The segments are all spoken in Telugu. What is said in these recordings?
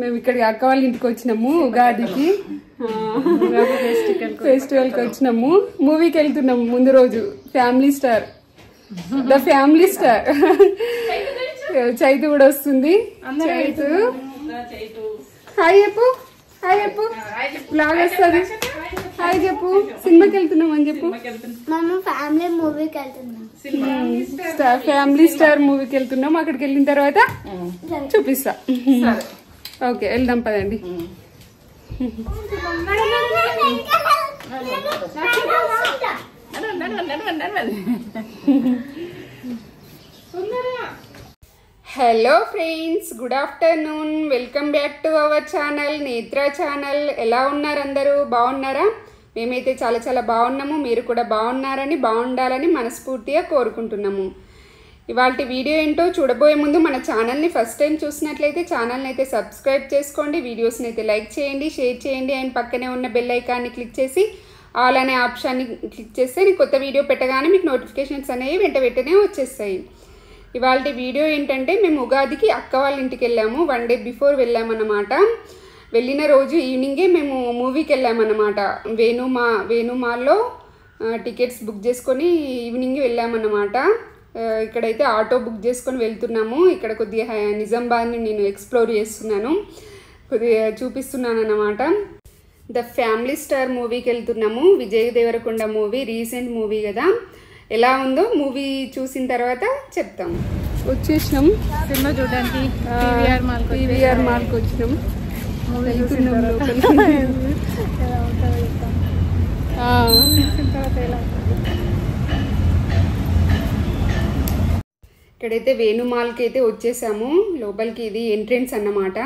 మేము ఇక్కడికి అక్క వాళ్ళ ఇంటికి వచ్చినాము ఉగాదికి ఫెస్టివల్ కి వచ్చినాము. మూవీకి వెళ్తున్నాము ముందు రోజు. Family star, the family star Chaitu కూడా వస్తుంది. చైతు హాయ్ చెప్పు, హాయ్ చెప్పు, బ్లాగ్ వస్తుంది. హాయ్ చెప్పు. సినిమాకి వెళ్తున్నాం అని చెప్పు. ఫ్యామిలీ మూవీకి వెళ్తున్నాం. ఫ్యామిలీ స్టార్ మూవీకి వెళ్తున్నాం. అక్కడికి వెళ్ళిన తర్వాత చూపిస్తా. ఓకే వెళ్దాం పదండి. Hello friends, good afternoon. Welcome back to our channel, నేత్ర ఛానల్. ఎలా ఉన్నారు అందరూ? బాగున్నారా? మేమైతే చాలా చాలా బాగున్నాము. మీరు కూడా బాగుండాలని మనస్ఫూర్తిగా కోరుకుంటున్నాము. ఇవాళ వీడియో ఏంటో చూడబోయే ముందు మన ఛానల్ని ఫస్ట్ టైం చూసినట్లయితే ఛానల్ని అయితే సబ్స్క్రైబ్ చేసుకోండి, వీడియోస్ని అయితే లైక్ చేయండి, షేర్ చేయండి, అండ్ పక్కనే ఉన్న బెల్ ఐకాన్ని క్లిక్ చేసి ఆల్ అనే ఆప్షన్ని క్లిక్ చేస్తే నేను కొత్త వీడియో పెట్టగానే మీకు నోటిఫికేషన్స్ అనేవి వెంటనే వచ్చేస్తాయి. ఇవాళ వీడియో ఏంటంటే మేము ఉగాదికి అక్క వాళ్ళ ఇంటికి వెళ్ళాము. 1 డే బిఫోర్ వెళ్ళామన్నమాట. వెళ్ళిన రోజు ఈవినింగే మేము మూవీకి వెళ్ళామన్నమాట. వేణుమాల్లో టికెట్స్ బుక్ చేసుకొని ఈవినింగ్ వెళ్ళామన్నమాట. ఇక్కడైతే ఆటో బుక్ చేసుకొని వెళ్తున్నాము. ఇక్కడ కొద్దిగా నిజామాబాద్ని నేను ఎక్స్ప్లోర్ చేస్తున్నాను, కొద్దిగా చూపిస్తున్నాను అన్నమాట. ద ఫ్యామిలీ స్టార్ మూవీకి వెళ్తున్నాము. Vijay Deverakonda movie, recent movie కదా. ఎలా ఉందో మూవీ చూసిన తర్వాత చెప్తాము. వచ్చేసినాం సినిమా చూడడానికి. పీవీఆర్ మాల్కి వచ్చినాం. ఇక్కడైతే వేణుమాల్కి అయితే వచ్చేసాము. లోపలికి ఇది ఎంట్రెన్స్ అన్నమాట.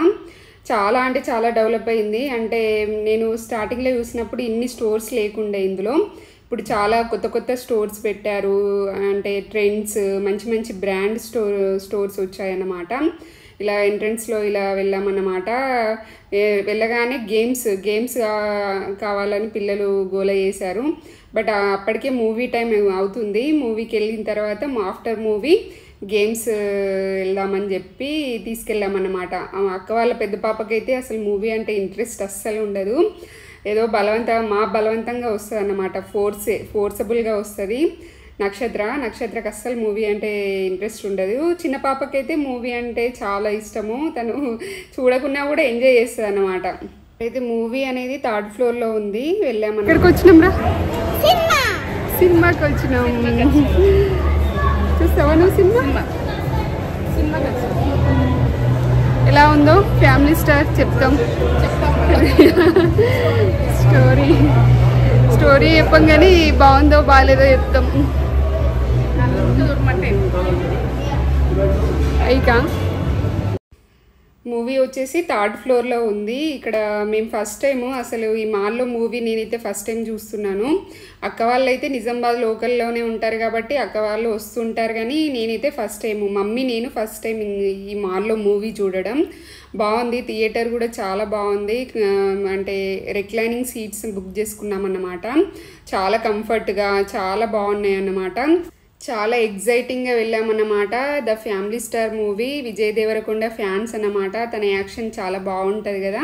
చాలా అంటే చాలా డెవలప్ అయింది. అంటే నేను స్టార్టింగ్లో చూసినప్పుడు ఇన్ని స్టోర్స్ లేకుండే ఇందులో. ఇప్పుడు చాలా కొత్త స్టోర్స్ పెట్టారు. అంటే ట్రెండ్స్, మంచి బ్రాండ్ స్టోర్స్ వచ్చాయన్నమాట. ఇలా ఎంట్రన్స్లో ఇలా వెళ్ళామన్నమాట. వెళ్ళగానే గేమ్స్ కావాలని పిల్లలు గోల చేశారు. బట్ అప్పటికే మూవీ టైం అవుతుంది. మూవీకి వెళ్ళిన తర్వాత ఆఫ్టర్ మూవీ గేమ్స్ వెళ్దామని చెప్పి తీసుకెళ్ళామన్నమాట. అక్క వాళ్ళ పెద్ద పాపకైతే అసలు మూవీ అంటే ఇంట్రెస్ట్ అస్సలు ఉండదు. ఏదో బలవంతంగా వస్తుంది అన్నమాట. ఫోర్సబుల్గా వస్తుంది. నక్షత్రకి అస్సలు మూవీ అంటే ఇంట్రెస్ట్ ఉండదు. చిన్న పాపకైతే మూవీ అంటే చాలా ఇష్టము. తను చూడకున్నా కూడా ఎంజాయ్ చేస్తుంది అన్నమాట. అయితే మూవీ అనేది 3rd ఫ్లోర్లో ఉంది. వెళ్ళామని ఇక్కడికి వచ్చినాం రా, సినిమాకి వచ్చినాం. చూస్తావా నువ్వు సినిమా? ఎలా ఉందో ఫ్యామిలీ స్టార్ చెప్తాం. స్టోరీ చెప్పం కానీ బాగుందో బాగాలేదో చెప్తాం. అయికా మూవీ వచ్చేసి 3rd ఫ్లోర్లో ఉంది. ఇక్కడ మేము ఫస్ట్ టైము అసలు ఈ మాల్లో మూవీ నేనైతే ఫస్ట్ టైం చూస్తున్నాను. అక్క వాళ్ళు అయితే నిజామాబాద్ లోకల్లోనే ఉంటారు కాబట్టి అక్క వాళ్ళు వస్తుంటారు, కానీ నేనైతే ఫస్ట్ టైము, నేను ఫస్ట్ టైం ఈ మాల్లో మూవీ చూడడం. బాగుంది. థియేటర్ కూడా చాలా బాగుంది. అంటే రిక్లైనింగ్ సీట్స్ బుక్ చేసుకున్నామన్నమాట. చాలా కంఫర్ట్గా చాలా బాగున్నాయి అన్నమాట. చాలా ఎగ్జైటింగ్గా వెళ్ళామన్నమాట. The family star movie. Vijay Deverakonda fans అన్నమాట. తన యాక్షన్ చాలా బాగుంటుంది కదా,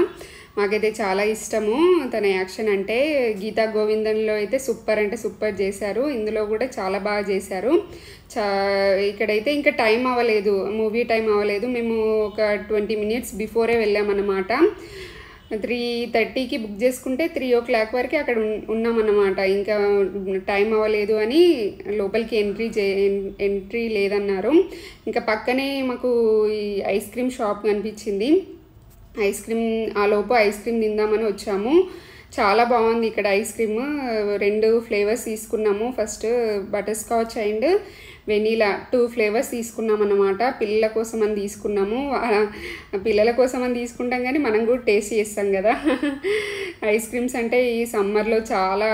మాకైతే చాలా ఇష్టము తన యాక్షన్ అంటే. గీతా గోవిందంలో అయితే సూపర్ అంటే సూపర్ చేశారు. ఇందులో కూడా చాలా బాగా చేశారు. ఇక్కడైతే ఇంకా టైం అవ్వలేదు, మూవీ టైం అవ్వలేదు. మేము ఒక 20 minutes బిఫోరే వెళ్ళామన్నమాట. 3:30కి బుక్ చేసుకుంటే 3 o'clock వరకు అక్కడ ఉన్నామన్నమాట. ఇంకా టైం అవ్వలేదు అని లోపలికి ఎంట్రీ లేదన్నారు. ఇంకా పక్కనే మాకు ఈ ఐస్ క్రీమ్ షాప్ కనిపించింది. ఆ లోపు ఐస్ క్రీమ్ తిందామని వచ్చాము. చాలా బాగుంది ఇక్కడ ఐస్ క్రీమ్. 2 ఫ్లేవర్స్ తీసుకున్నాము. First butter scotch and vanilla 2 flavours తీసుకున్నాం అన్నమాట. పిల్లల కోసం అని తీసుకున్నాము. పిల్లల కోసం అని తీసుకుంటాం కానీ మనం కూడా టేస్ట్ చేస్తాం కదా. ఐస్ క్రీమ్స్ అంటే ఈ సమ్మర్లో చాలా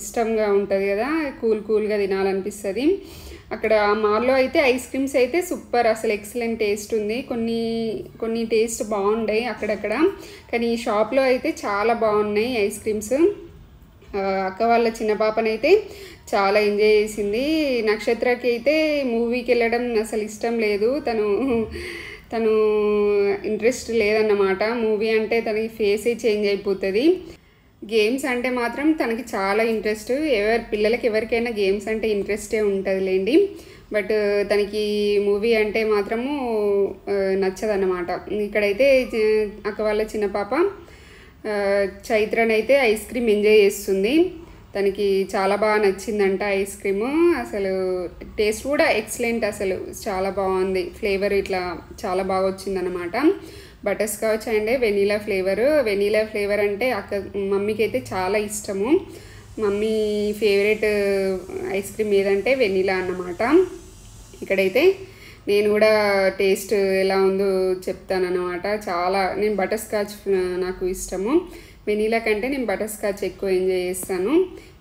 ఇష్టంగా ఉంటుంది కదా, కూల్గా తినాలనిపిస్తుంది. అక్కడ మాల్లో అయితే ఐస్ క్రీమ్స్ అయితే సూపర్, అసలు ఎక్సలెంట్ టేస్ట్ ఉంది. కొన్ని టేస్ట్ బాగుంటాయి అక్కడక్కడ, కానీ ఈ షాప్లో అయితే చాలా బాగున్నాయి ఐస్ క్రీమ్స్. అక్క వాళ్ళ చిన్న పాపనైతే చాలా ఎంజాయ్ చేసింది. నక్షత్రకి అయితే మూవీకి వెళ్ళడం అసలు ఇష్టం లేదు, తను ఇంట్రెస్ట్ లేదన్నమాట. మూవీ అంటే తనకి ఫేసే చేంజ్ అయిపోతుంది. గేమ్స్ అంటే మాత్రం తనకి చాలా ఇంట్రెస్ట్. పిల్లలకి ఎవరికైనా గేమ్స్ అంటే ఇంట్రెస్టే ఉంటుందిలేండి, బట్ తనకి మూవీ అంటే మాత్రము నచ్చదన్నమాట. ఇక్కడైతే అక్క వాళ్ళ చిన్న పాప చైత్రనైతే ఐస్ క్రీమ్ ఎంజాయ్ చేస్తుంది. తనకి చాలా బాగా నచ్చిందంట ఐస్ క్రీము. అసలు టేస్ట్ కూడా ఎక్సలెంట్, అసలు చాలా బాగుంది. ఫ్లేవర్ ఇట్లా చాలా బాగా వచ్చిందనమాట. Butter scotch and vanilla flavour అంటే మమ్మీకి అయితే చాలా ఇష్టము. మమ్మీ ఫేవరెట్ ఐస్ క్రీమ్ ఏదంటే వెనీలా అన్నమాట. ఇక్కడైతే నేను కూడా టేస్ట్ ఎలా ఉందో చెప్తానన్నమాట. నేను బటర్ స్కాచ్ నాకు ఇష్టము, వెనీలా కంటే నేను బటర్ స్కాచ్ ఎక్కువ ఎంజాయ్ చేస్తాను.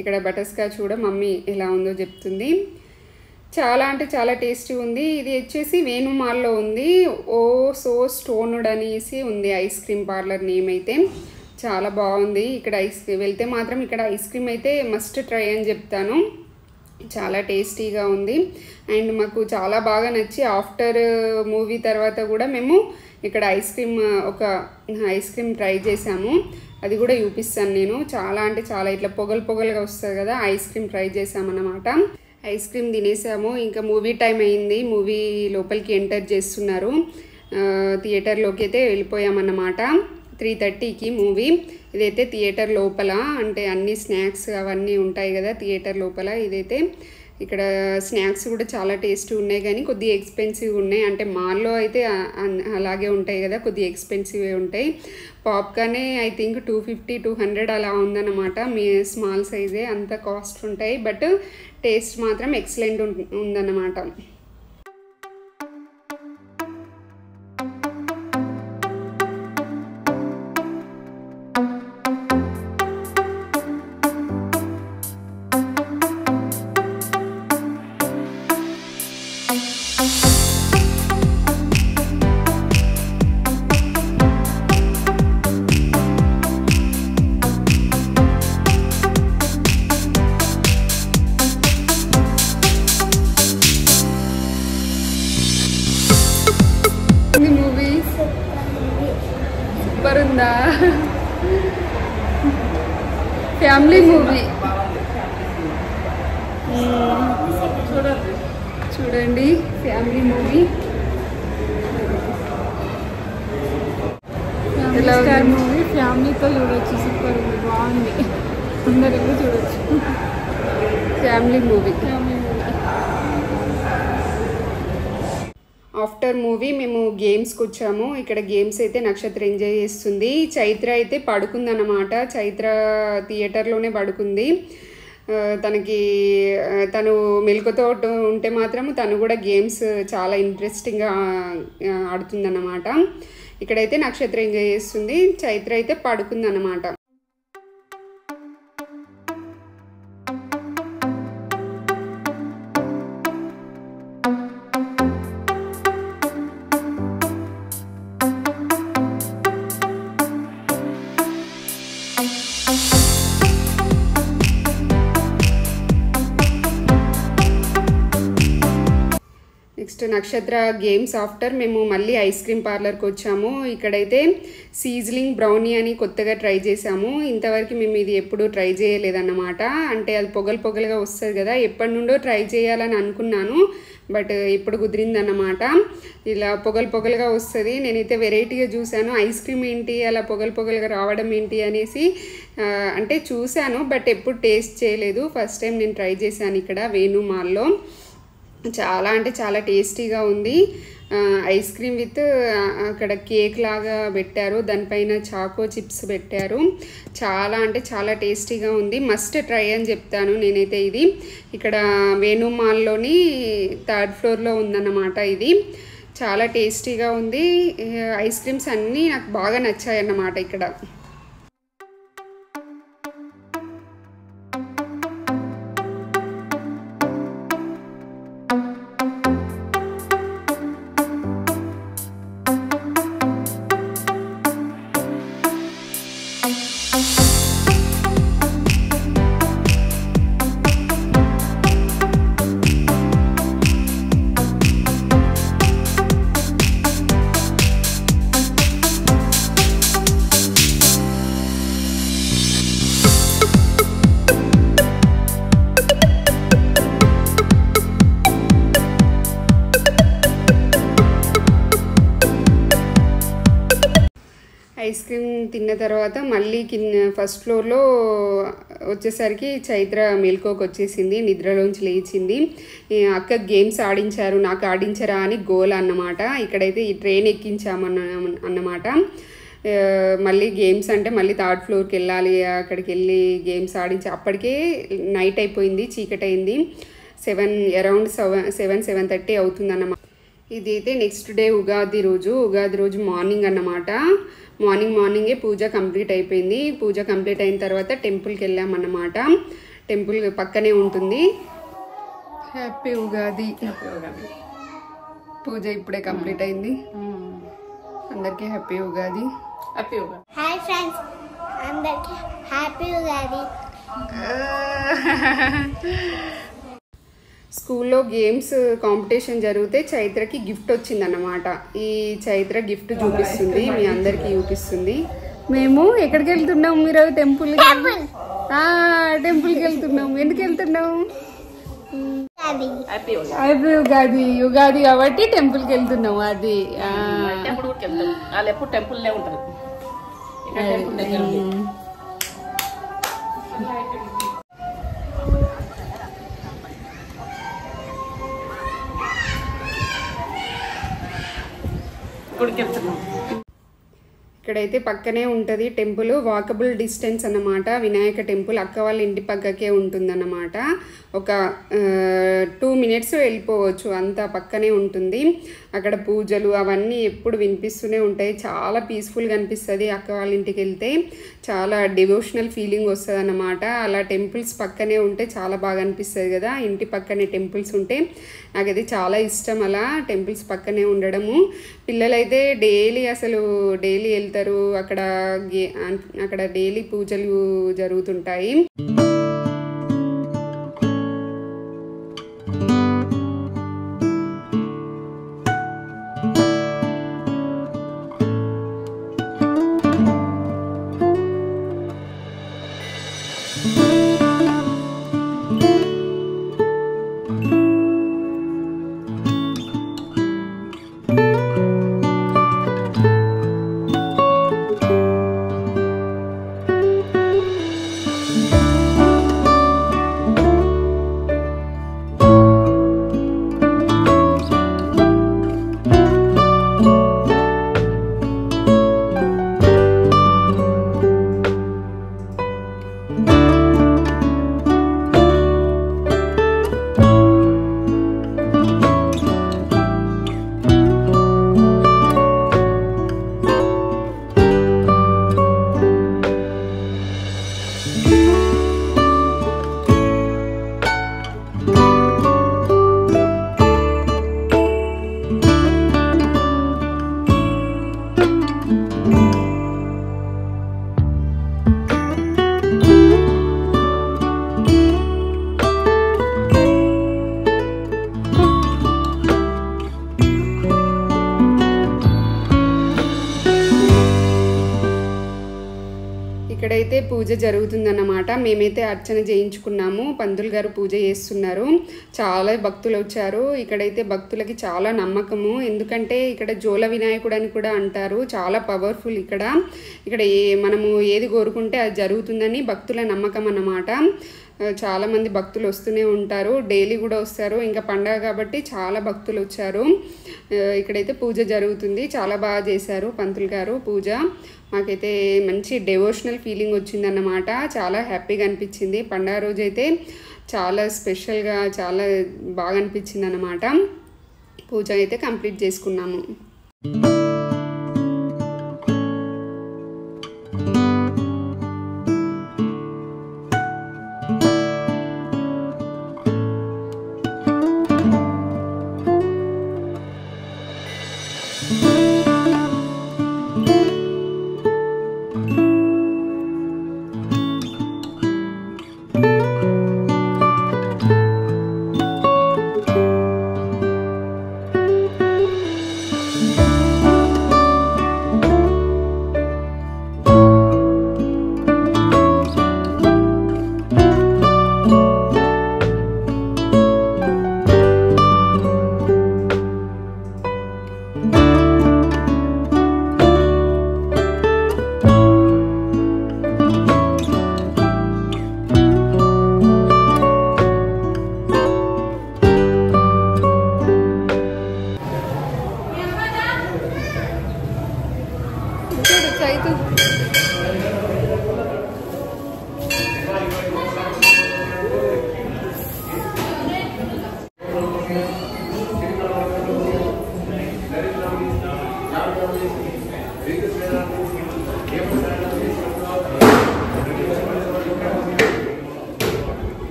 ఇక్కడ బటర్ స్కాచ్ కూడా మమ్మీ ఎలా ఉందో చెప్తుంది. చాలా అంటే చాలా టేస్టీ ఉంది. ఇది వచ్చేసి వేణు మాల్లో ఉంది. ఓ సో స్టోన్డ్ అనేసి ఉంది ఐస్ క్రీమ్ పార్లర్ నేమ్ అయితే. చాలా బాగుంది. ఇక్కడ వెళ్తే మాత్రం ఇక్కడ ఐస్ క్రీమ్ అయితే మస్ట్ ట్రై అని చెప్తాను. చాలా టేస్టీగా ఉంది. అండ్ మాకు చాలా బాగా నచ్చి ఆఫ్టర్ మూవీ తర్వాత కూడా మేము ఇక్కడ ఐస్ క్రీమ్ ట్రై చేసాము. అది కూడా చూపిస్తాను నేను. చాలా అంటే చాలా ఇట్లా పొగలుగా వస్తుంది కదా, ఐస్ క్రీమ్ ట్రై చేసామన్నమాట. ఐస్ క్రీమ్ తినేసాము. ఇంకా మూవీ టైం అయింది. మూవీ లోపలికి ఎంటర్ చేస్తున్నారు. థియేటర్లోకి అయితే వెళ్ళిపోయామన్నమాట. 3:30కి మూవీ. ఇదైతే థియేటర్ లోపల, అంటే అన్ని స్నాక్స్ అవన్నీ ఉంటాయి కదా థియేటర్ లోపల. ఇదైతే ఇక్కడ స్నాక్స్ కూడా చాలా టేస్టీ ఉన్నాయి, కానీ కొద్దిగా ఎక్స్పెన్సివ్ ఉన్నాయి. అంటే మాల్లో అయితే అలాగే ఉంటాయి కదా, కొద్దిగా ఎక్స్పెన్సివ్ ఉంటాయి. పాప్కార్నే ఐ థింక్ 250-200 అలా ఉందన్నమాట. స్మాల్ సైజే, అంత కాస్ట్ ఉంటాయి, బట్ టేస్ట్ మాత్రం ఎక్సలెంట్ ఉందన్నమాట. సూపర్ ఉందా? ఫ్యామిలీ మూవీ చూడండి, ఫ్యామిలీ మూవీ. మూవీ ఫ్యామిలీతో చూడొచ్చు. సూపర్ ఉంది, బాగుంది, అందరికీ చూడొచ్చు. Family movie. ఆఫ్టర్ మూవీ మేము గేమ్స్కి వచ్చాము. ఇక్కడ గేమ్స్ అయితే నక్షత్ర ఎంజాయ్ చేస్తుంది. చైత్ర అయితే పడుకుందన్నమాట. చైత్ర థియేటర్లోనే పడుకుంది. తను మెలకుతో ఉంటే మాత్రం తను కూడా గేమ్స్ చాలా ఇంట్రెస్టింగ్గా ఆడుతుందన్నమాట. ఇక్కడైతే నక్షత్ర ఎంజాయ్ చేస్తుంది, చైత్ర అయితే పడుకుందన్నమాట. నెక్స్ట్ నక్షత్ర గేమ్స్ ఆఫ్టర్ మేము మళ్ళీ ఐస్ క్రీమ్ పార్లర్కి వచ్చాము. ఇక్కడైతే సీజ్లింగ్ బ్రౌనీ అని కొత్తగా ట్రై చేసాము. ఇంతవరకు మేము ఇది ఎప్పుడూ ట్రై చేయలేదన్నమాట. అంటే అది పొగలుగా వస్తుంది కదా, ఎప్పటి నుండో ట్రై చేయాలని అనుకున్నాను, బట్ ఇప్పుడు కుదిరిందన్నమాట. ఇలా పొగలుగా వస్తుంది. నేనైతే వెరైటీగా చూశాను, ఐస్ క్రీమ్ ఏంటి అలా పొగలుగా రావడం ఏంటి అనేసి అంటే చూశాను, బట్ ఎప్పుడు టేస్ట్ చేయలేదు. ఫస్ట్ టైం నేను ట్రై చేశాను ఇక్కడ వేణు మాల్లో. చాలా అంటే చాలా టేస్టీగా ఉంది. ఐస్ క్రీమ్ విత్ అక్కడ కేక్ లాగా పెట్టారు, దానిపైన చాకో చిప్స్ పెట్టారు. చాలా అంటే చాలా టేస్టీగా ఉంది, మస్ట్ ట్రై అని చెప్తాను నేనైతే. ఇది ఇక్కడ వేణు మాల్లోని 3rd ఫ్లోర్లో ఉందన్నమాట. ఇది చాలా టేస్టీగా ఉంది. ఐస్ క్రీమ్స్ అన్నీ నాకు బాగా నచ్చాయి అన్నమాట ఇక్కడ. ఐస్ క్రీమ్ తిన్న తర్వాత మళ్ళీ ఫస్ట్ ఫ్లోర్లో వచ్చేసరికి చైత్ర మేల్కోకి వచ్చేసింది, నిద్రలోంచి లేచింది. అక్క గేమ్స్ ఆడించారు, నాకు ఆడించరా అని గోల్ అన్నమాట. ఇక్కడైతే ఈ ట్రైన్ ఎక్కించామన్నమాట. మళ్ళీ గేమ్స్ అంటే మళ్ళీ 3rd ఫ్లోర్కి వెళ్ళాలి, అక్కడికి వెళ్ళి గేమ్స్ ఆడించి అప్పటికే నైట్ అయిపోయింది, చీకటి అయింది. అరౌండ్ 7-7:30 అవుతుందన్నమాట. ఇదైతే నెక్స్ట్ డే ఉగాది రోజు మార్నింగ్ అన్నమాట. మార్నింగే పూజ కంప్లీట్ అయిపోయింది. పూజ కంప్లీట్ అయిన తర్వాత టెంపుల్కి వెళ్ళామన్నమాట. టెంపుల్ పక్కనే ఉంటుంది. హ్యాపీ ఉగాది. పూజ ఇప్పుడే కంప్లీట్ అయింది. అందరికీ హ్యాపీ ఉగాది. హాయ్ ఫ్రెండ్స్, అందరికీ హ్యాపీ ఉగాది. స్కూల్లో గేమ్స్ కాంపిటీషన్ జరిగితే చైత్రకి గిఫ్ట్ వచ్చిందన్నమాట. ఈ చైత్ర గిఫ్ట్ చూపిస్తుంది, మీ అందరికి చూపిస్తుంది. మేము ఎక్కడికి వెళ్తున్నాం? మీరు టెంపుల్కి వెళ్తున్నాం. ఎందుకు వెళ్తున్నాం? హ్యాపీ ఉగాది. ఉగాది కాబట్టి టెంపుల్కి వెళ్తున్నాం. అది టెంపుల్ ఉంటారు. ఇక్కడైతే పక్కనే ఉంటుంది టెంపుల్, వాకబుల్ డిస్టెన్స్ అన్నమాట. వినాయక టెంపుల్ అక్క వాళ్ళ ఇంటి పక్కకే ఉంటుందన్నమాట. ఒక 2 minutes వెళ్ళిపోవచ్చు, అంత పక్కనే ఉంటుంది. అక్కడ పూజలు అవన్నీ ఎప్పుడు వినిపిస్తూనే ఉంటాయి. చాలా పీస్ఫుల్గా అనిపిస్తుంది. అక్క వాళ్ళ ఇంటికి వెళ్తే చాలా డివోషనల్ ఫీలింగ్ వస్తుంది అన్నమాట. అలా టెంపుల్స్ పక్కనే ఉంటే చాలా బాగా అనిపిస్తుంది కదా, ఇంటి పక్కనే టెంపుల్స్ ఉంటే. నాకైతే చాలా ఇష్టం అలా టెంపుల్స్ పక్కనే ఉండడము. పిల్లలైతే డైలీ వెళ్తారు. అక్కడ డైలీ పూజలు జరుగుతుంటాయి. ఇక్కడైతే పూజ జరుగుతుందన్నమాట. మేమైతే అర్చన చేయించుకున్నాము. పంతులు గారు పూజ చేస్తున్నారు. చాలా భక్తులు వచ్చారు. ఇక్కడైతే భక్తులకి చాలా నమ్మకము. ఎందుకంటే ఇక్కడ జోల వినాయకుడు అని కూడా అంటారు. చాలా పవర్ఫుల్ ఇక్కడ మనము ఏది కోరుకుంటే అది జరుగుతుందని భక్తుల నమ్మకం అన్నమాట. చాలామంది భక్తులు వస్తూనే ఉంటారు, డైలీ కూడా వస్తారు. ఇంకా పండగ కాబట్టి చాలా భక్తులు వచ్చారు. ఇక్కడైతే పూజ జరుగుతుంది, చాలా బాగా చేశారు పంతులు గారు పూజ. మాకైతే మంచి డివోషనల్ ఫీలింగ్ వచ్చిందన్నమాట. చాలా హ్యాపీగా అనిపించింది. పండగ రోజు అయితే చాలా స్పెషల్గా చాలా బాగా అనిపించింది అన్నమాట. పూజ అయితే కంప్లీట్ చేసుకున్నాము.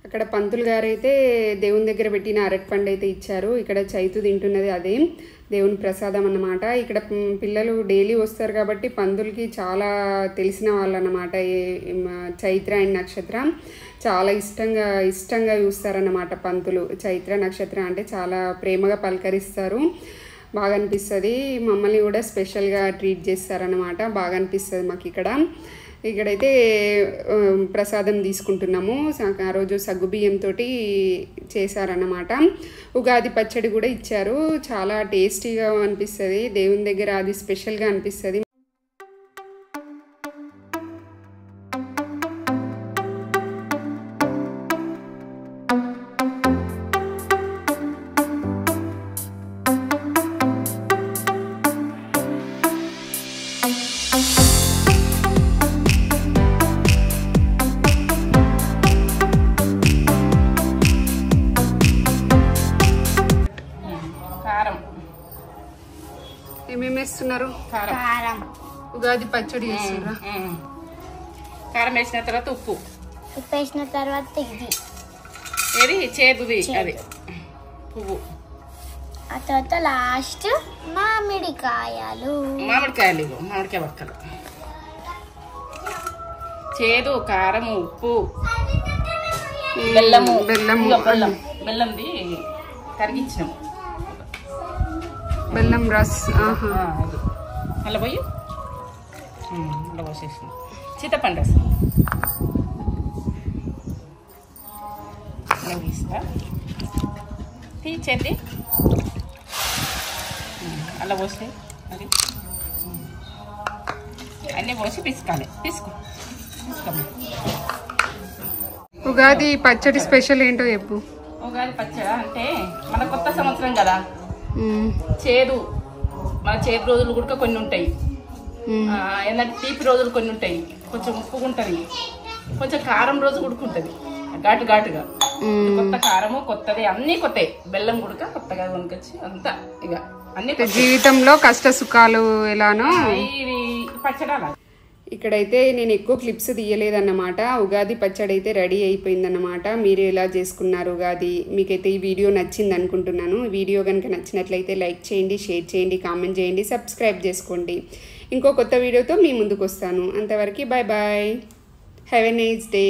అక్కడ పంతులు గారు అయితే దేవుని దగ్గర పెట్టిన అరటిపండు అయితే ఇచ్చారు. ఇక్కడ చైతు తింటున్నది అదే దేవుని ప్రసాదం అన్నమాట. ఇక్కడ పిల్లలు డైలీ వస్తారు కాబట్టి పంతులకి చాలా తెలిసిన వాళ్ళు అన్నమాట. చైత్ర అండ్ నక్షత్ర చాలా ఇష్టంగా చూస్తారన్నమాట పంతులు. చైత్ర నక్షత్ర అంటే చాలా ప్రేమగా పలకరిస్తారు. బాగా అనిపిస్తుంది. మమ్మల్ని కూడా స్పెషల్గా ట్రీట్ చేస్తారన్నమాట. బాగా అనిపిస్తుంది మాకు ఇక్కడైతే ప్రసాదం తీసుకుంటున్నాము. ఆ రోజు సగ్గుబియ్యంతో చేశారన్నమాట. ఉగాది పచ్చడి కూడా ఇచ్చారు. చాలా టేస్టీగా అనిపిస్తుంది. దేవుని దగ్గర అది స్పెషల్గా అనిపిస్తుంది. ఏమేమి వేస్తున్నారు? కారం, ఉగాది పచ్చడి వేస్తున్నా. కారం వేసిన తర్వాత ఉప్పు వేసిన తర్వాత ఇది ఏది చేదుది అది పువ్వు, ఆ తర్వాత లాస్ట్ మామిడికాయలు, మామిడికాయ వక్కలు, చేదు, కారం, ఉప్పు, బెల్లంది కరిగించినాము. బెల్లం రస్ అలా పోయి అలా పోసేసినాం. చింతపండు రసం అలా తీస్తా తీర్చండి. అలా పోస్తే అది అన్నీ పోసి పిసుకాలి. పిసుకోమ్మా. ఉగాది పచ్చడి స్పెషల్ ఏంటో చెప్పు. ఉగాది పచ్చడి అంటే మన కొత్త సంవత్సరం కదా, చేదు మన చేదు రోజులు కూడా కొన్ని ఉంటాయి, ఏంటంటే తీపి రోజులు కొన్ని ఉంటాయి, కొంచెం ఉప్పుగా ఉంటుంది, కొంచెం కారం రోజు ఉడుకుంటుంది ఘాటుగా. కొత్త కారము కొత్తది అన్ని కొత్తాయి. బెల్లం గుడక కొత్తగా కొనుకొచ్చి అంతా ఇక అన్ని జీవితంలో కష్ట సుఖాలు ఎలానో ఇది పచ్చడి అలా. ఇక్కడైతే నేను ఎక్కువ క్లిప్స్ తీయలేదన్నమాట. ఉగాది పచ్చడి అయితే రెడీ అయిపోయిందన్నమాట. మీరు ఎలా చేసుకున్నారు ఉగాది? మీకైతే ఈ వీడియో నచ్చింది అనుకుంటున్నాను. వీడియో కనుక నచ్చినట్లయితే లైక్ చేయండి, షేర్ చేయండి, కామెంట్ చేయండి, సబ్స్క్రైబ్ చేసుకోండి. ఇంకో కొత్త వీడియోతో మీ ముందుకు వస్తాను. అంతవరకు bye bye. Have a nice day.